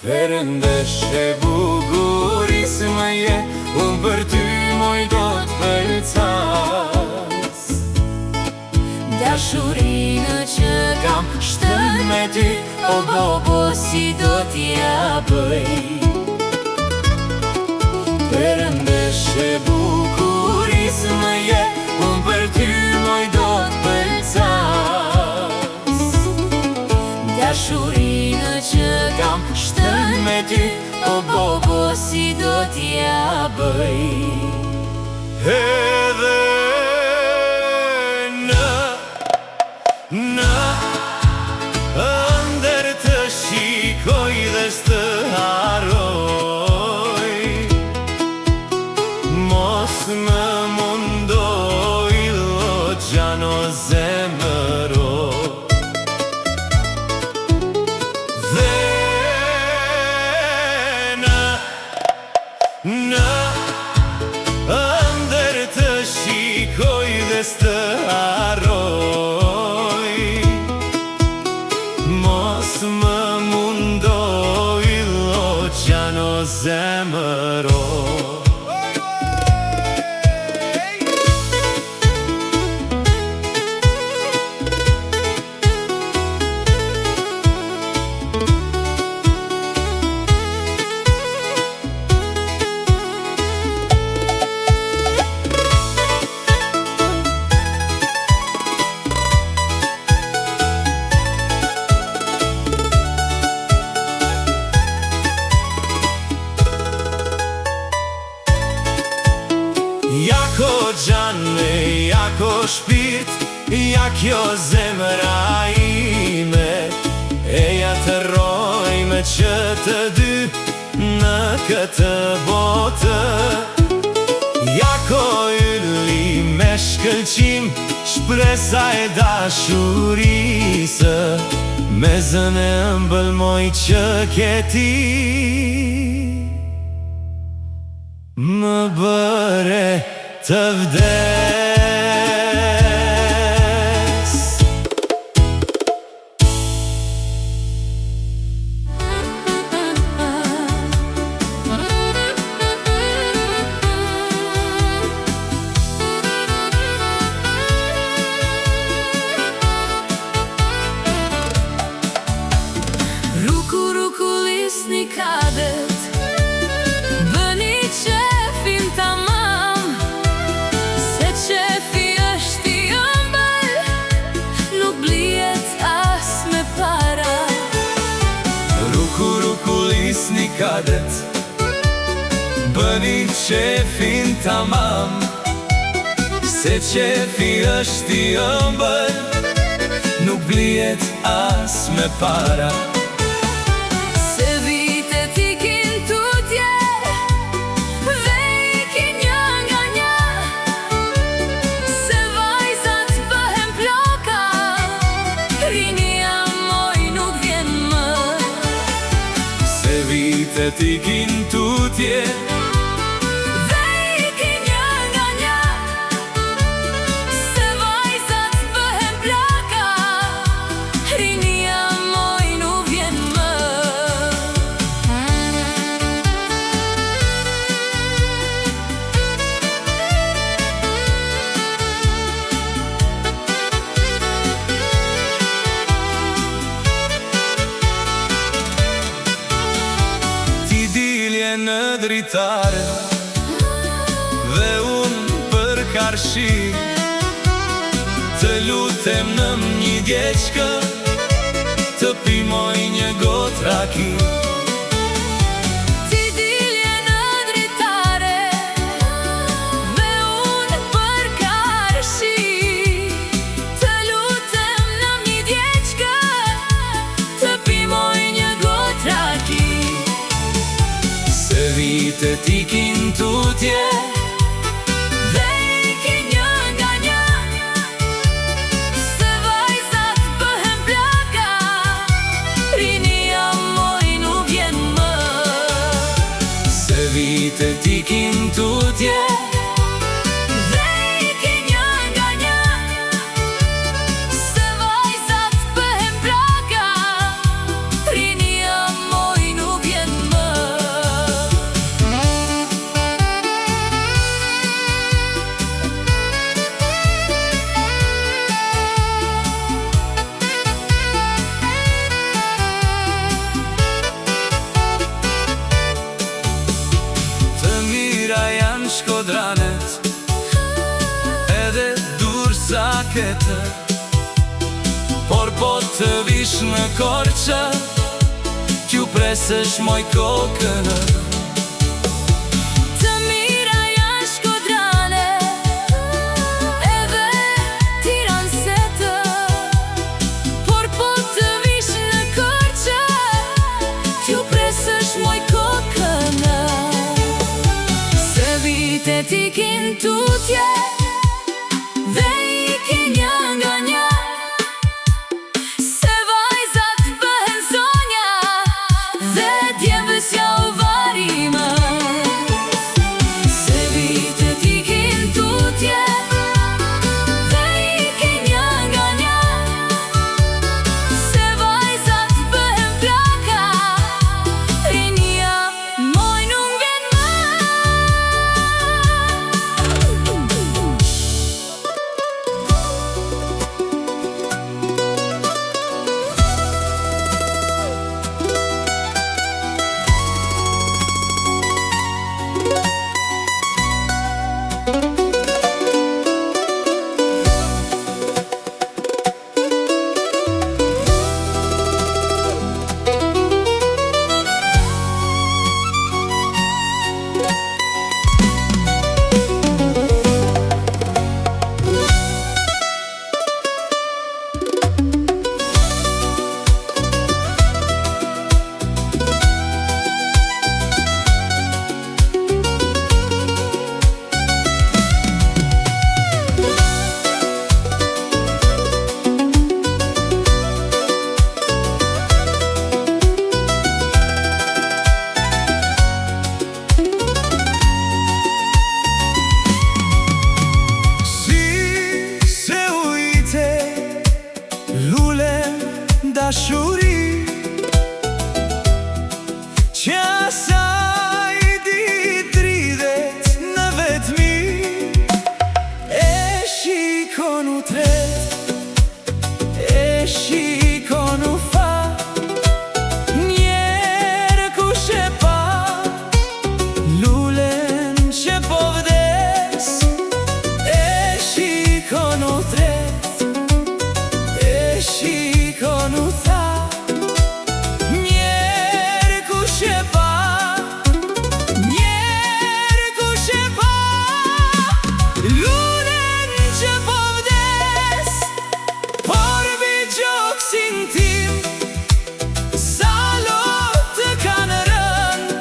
Perëndeshe bukurisë më je, unë për ty moj do t'përcas. Dashurinë që kam shtën me ty, o bobo si do t'ja bëj. Perëndeshe bukurisë më je, unë për ty moj do t'përcas. Dashurinë që kam shtën me ty, o bobo si do t'ja bëj. Edhe në ëndër të shikoj dhe s'të haroj, mos më mundoj lo gjano zemëro. Dhe në ëndër të shikoj dhe s'të haroj, mos më mundoj lo gjano zemëro. Ja ko gjane, ja ko shpirt, ja kjo zemra ime, eja të rojme që të dy në këtë botë. Ja ko ylli me shkëlqim, shpresa e dashurisë, me zën e ëmbël moj që ke ti, më bëre të vdes. Ruku, ruku, lisni kadet, bëni qefin tamam, se qefi është i ëmbël, nuk blihet as me para. Ruku, ruku, lisni kadet, bëni qefin tamam, se qefi është i ëmbël, nuk blihet as me para. Se vitet ikin tutje, dhe ikin një nga një, se vajzat bëhen ploka, rinia moj nuk vjen më. Se vitet ikin tutje, Dhe ikin një nga një, se vajzat bëhen ploka, rinia moj nuk vjen më. ti dilje në dritare, dhe unë për karshi, të lutem në një djeqkë, të pimoj një gotë raki. Ti dilje në dritare, dhe unë për karshi, të lutem në një djeqkë, të pimoj një gotë raki. Se vitet ikin tutje, Dhe ikin një nga një, se vajzat bëhen plaka, rinia moj nuk vjen më. se vitet ikin tutje, Dhe ikin një nga një, se vajzat bëhen plaka, rinia moj nuk vjen më. shkodranet edhe dur sa ketër, por po të vish në Korçë, t'ju presësh moj kokën. Të mira janë shkodrane edhe Tiransetër, por po të vish në Korçë, t'ju presësh moj kokën. Se vitet ikin tutje dhe ikin një nga një, se vajzat bëhen zonja dhe djemvës ja u varime. Se vitet ikin tutje dhe ikin një nga një, se vajzat bëhen plaka, rinja moj nuk vjen më. Dashuri që asaj dit rridhet në vetmi, e shikon u tret, e shikon u fa, njerë kush e pa lulen që po vdes, e shikon u tret, e shikon u tha, njerë kush e pa, njerë kush e pa, lulen që po vdes, por bi gjoksin tim, sa lotë kanë rënë,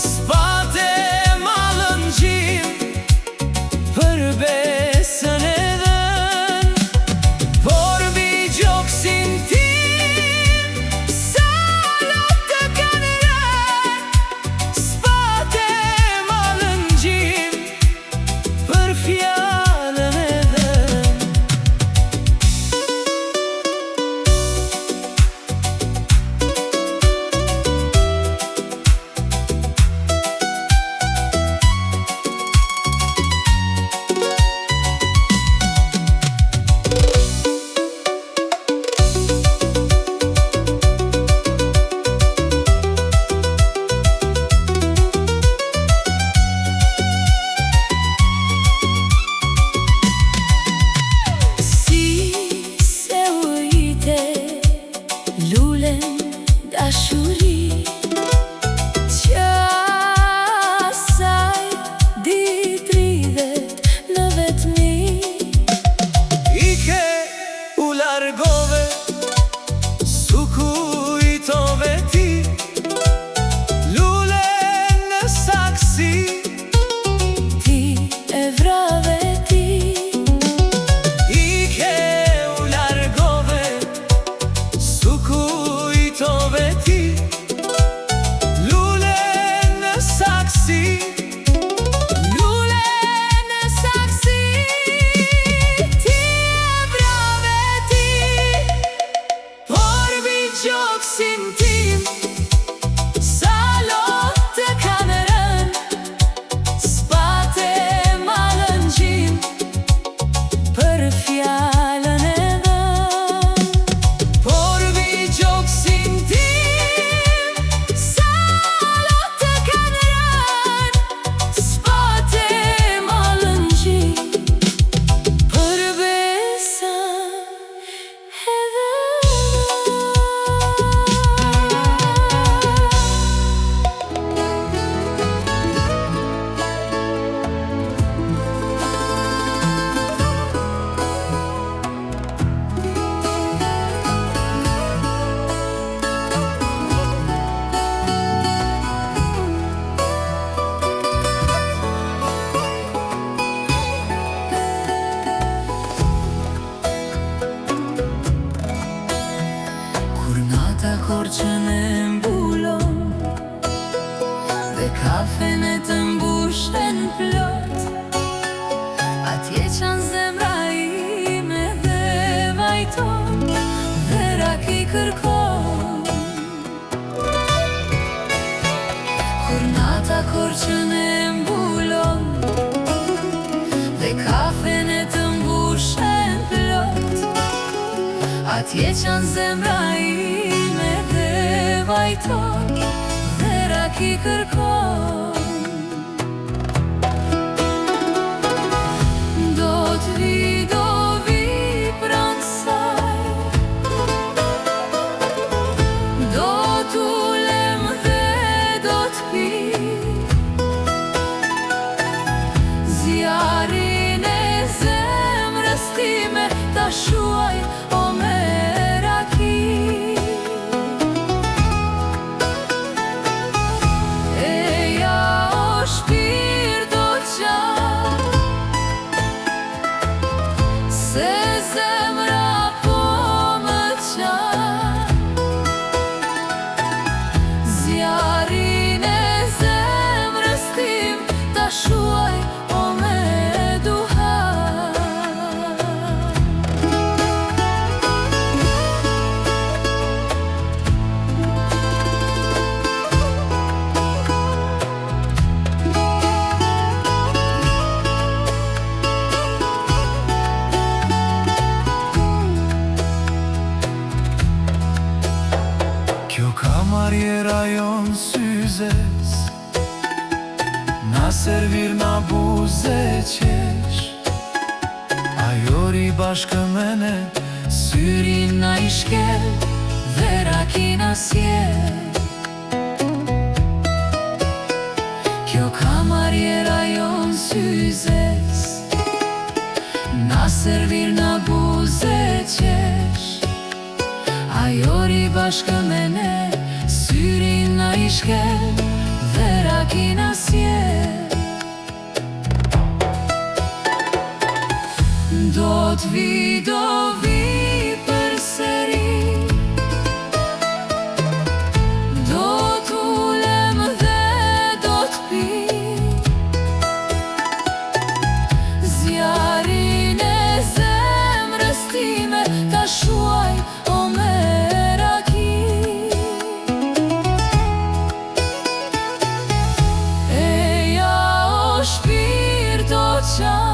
s'pate malën gjim, për besën e dhën, por bi gjoksin tim, sa lotë kanë rënë, s'pate malën gjim, për fjallën e dhën. Si se ujite lulen dashuri që asaj dit rridhet në vetmi, Ike u largove, su kujtove ti, lule në saksi, ti e vrave ti. Ike u largove, su kujtove ti, kafen e të mbushen plot, atje qanë zemra ime dhe vajton, dhe raki kërkon. Kur nata korqën e mbulon, dhe kafen e të mbushen plot, atje qanë zemra ime dhe vajton, dhe raki kërkon. Do vi pranë saj, do t'ulem dhe do t'pi zjarin e zemrës time, ta shuaj o me raki. Eja o shpirto qartë, se zemra po më qanë, zjarin e zemrës tim, ta shuaj o me duhan. Kjo kamarje rajon syzes, na servir na buze qesh, ajo ri bashkë mene, syrin na i shkel, dhe rakina sjell. Kjo kamarje rajon syzes, na servir na buze qesh, ajo ri bashkë mene, syrin na i shkel, dhe rakina sjell. Do vi përsëri, do t'ulem dhe do t'pi zjarin e zemrës time, ta shuaj o me raki. Eja o shpirto qartë,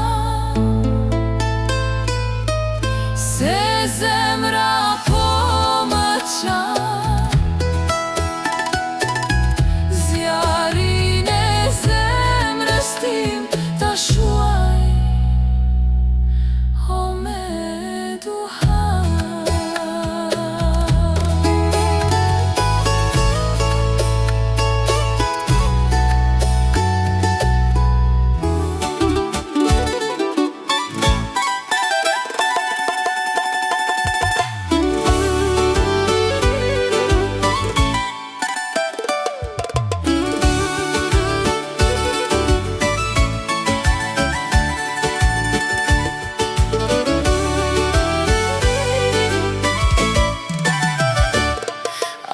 se zemra po më qanë, zjarin e zemrës tim, ta shuaj o me duhan.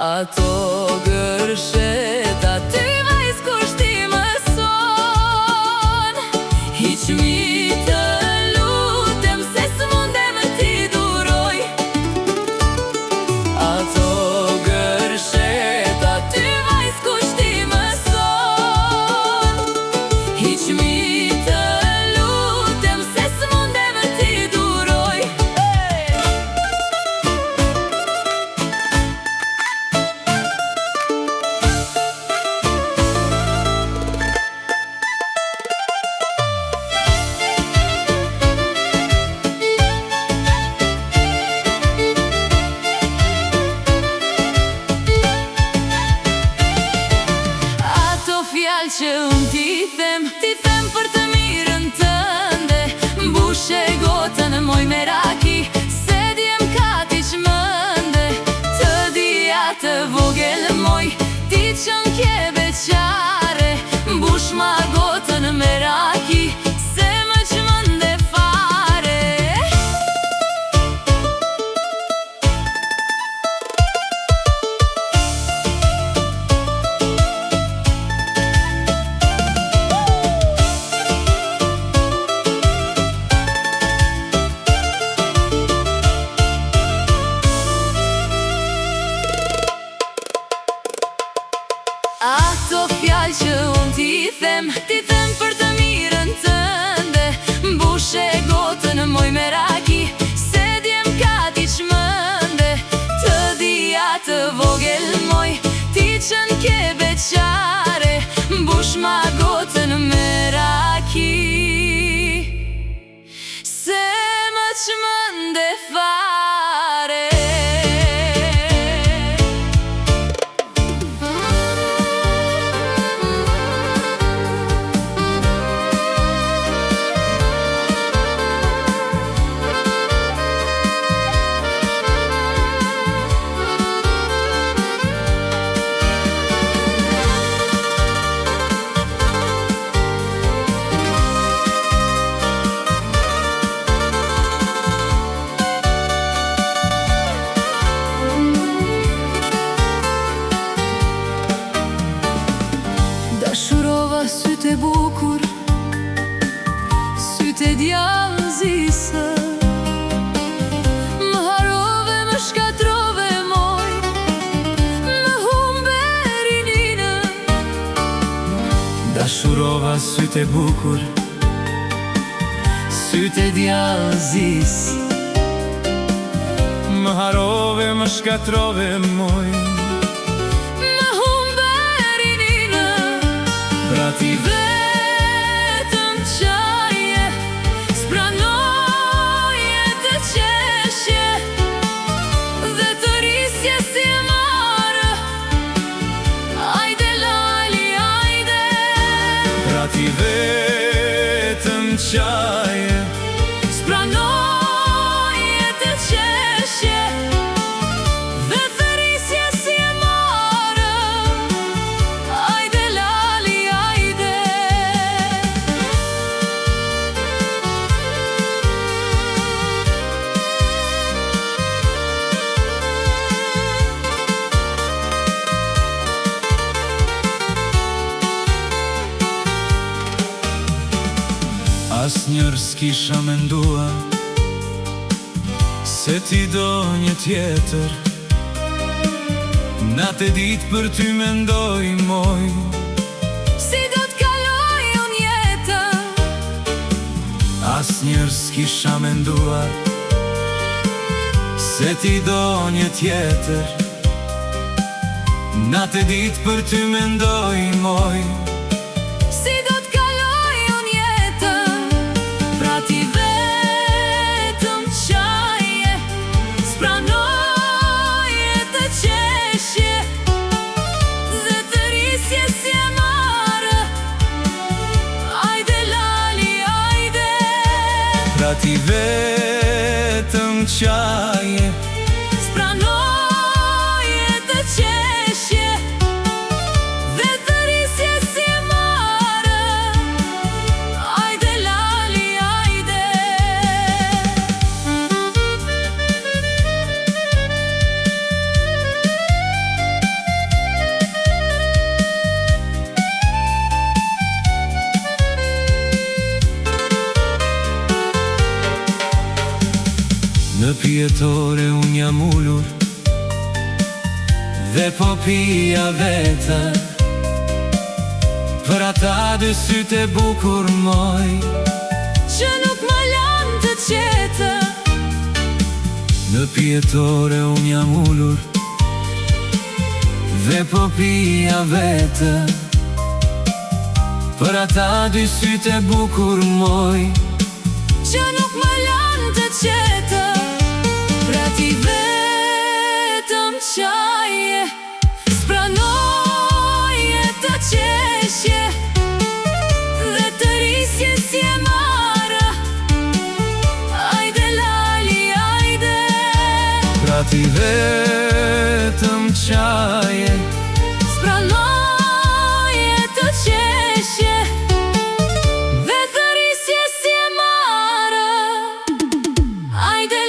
Ato gërshet aty vajz kush ti më son, hiq mi të lutem, se s'mundem t'i duroj. Ato gërshet aty vajz kush ti më son, hiq mi të lutem, se s'mundem t'i duroj. Që unë ti them për të mirën tënde, mbushe gotën moj me raki, se djem kati qmënde, të dija të vogel moj, ti që n'ke beqare, mbush ma gotën me raki, se më qmënde fare. fjalë që unë ti them për të mirën tënde. Mbushe gotën moj meraki, se djem ka ti qmënde. Të dia të vogël moj, ti qën ke beqare. Mbush ma gotën meraki, se më qmënde fare. Dashurova sytë e bukur, sytë e djallëzisë. Më harove, më shkatrove moj, më humbe rininë. Dashurova sytë e bukur, sytë e djallëzisë. Më harove, më shkatrove moj, pra ti Vetëm qaje, spranoje të qeshje, dhe të risje si e marë. Ajde lali, ajde. pra ti vetëm qaje, Spranoje të qeshje, dhe të risje si e marë. Ajde lali, ajde. as njërë s'kisha mendua se ti do një tjetër. Natë e ditë për ty mendoj moj, Si do t'kaloj unë jetën, as njërë s'kisha mendua se ti do një tjetër. Natë e ditë për ty mendoj moj, si do t'kaloj unë jetën. Pra ti vetëm qaje, spranoje të qeshje, dhe të risje si e marë. Ajde lali, ajde. pra ti vetëm qaje, Spranoje të qeshje, dhe të risje si e marë. Ajde lali, ajde. në pjetore unë jam ullur, dhe po pija veta, për ata dy sytë e bukur moj. Që nuk më lanë të qetë, Në pjetore unë jam ullur, dhe po pija veta, për ata dy sytë e bukur moj. që nuk më lanë të qetë. Pra ti vetëm qaje, spranoje të qeshje, dhe të risje si e marë. Ajde lali, ajde. Pra ti vetëm qaje, Spranoje të qeshje, dhe të risje si e marë. Ajde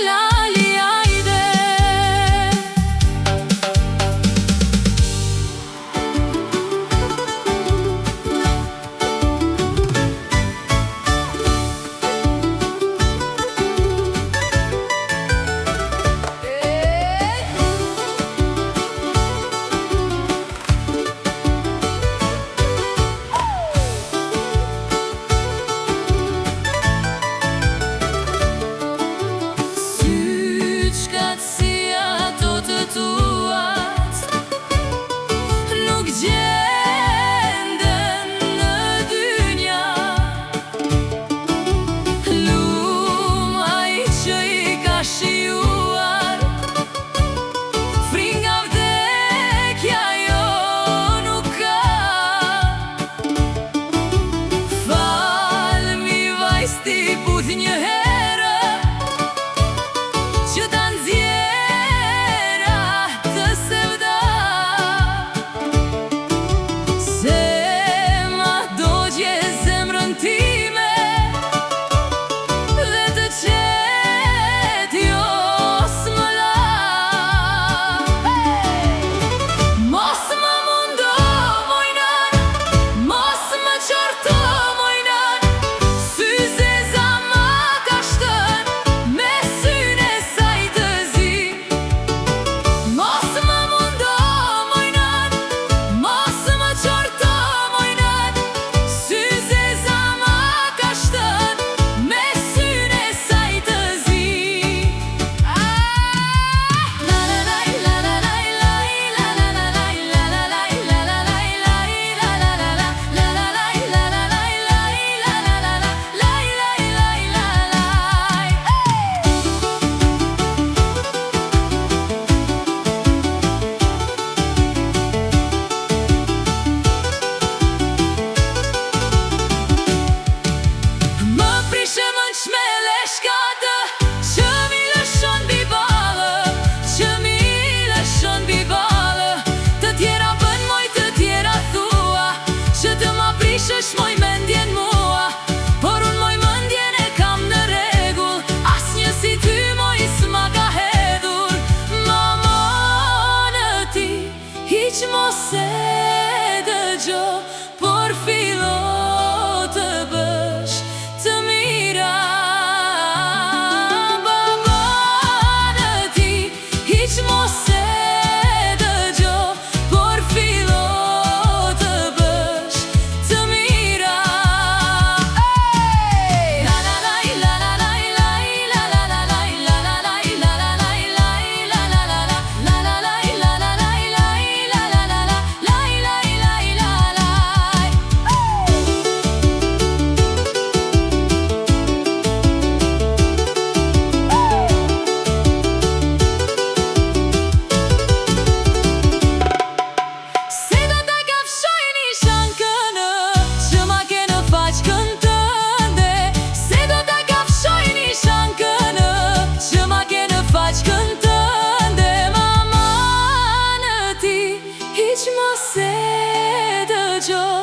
dëgjoj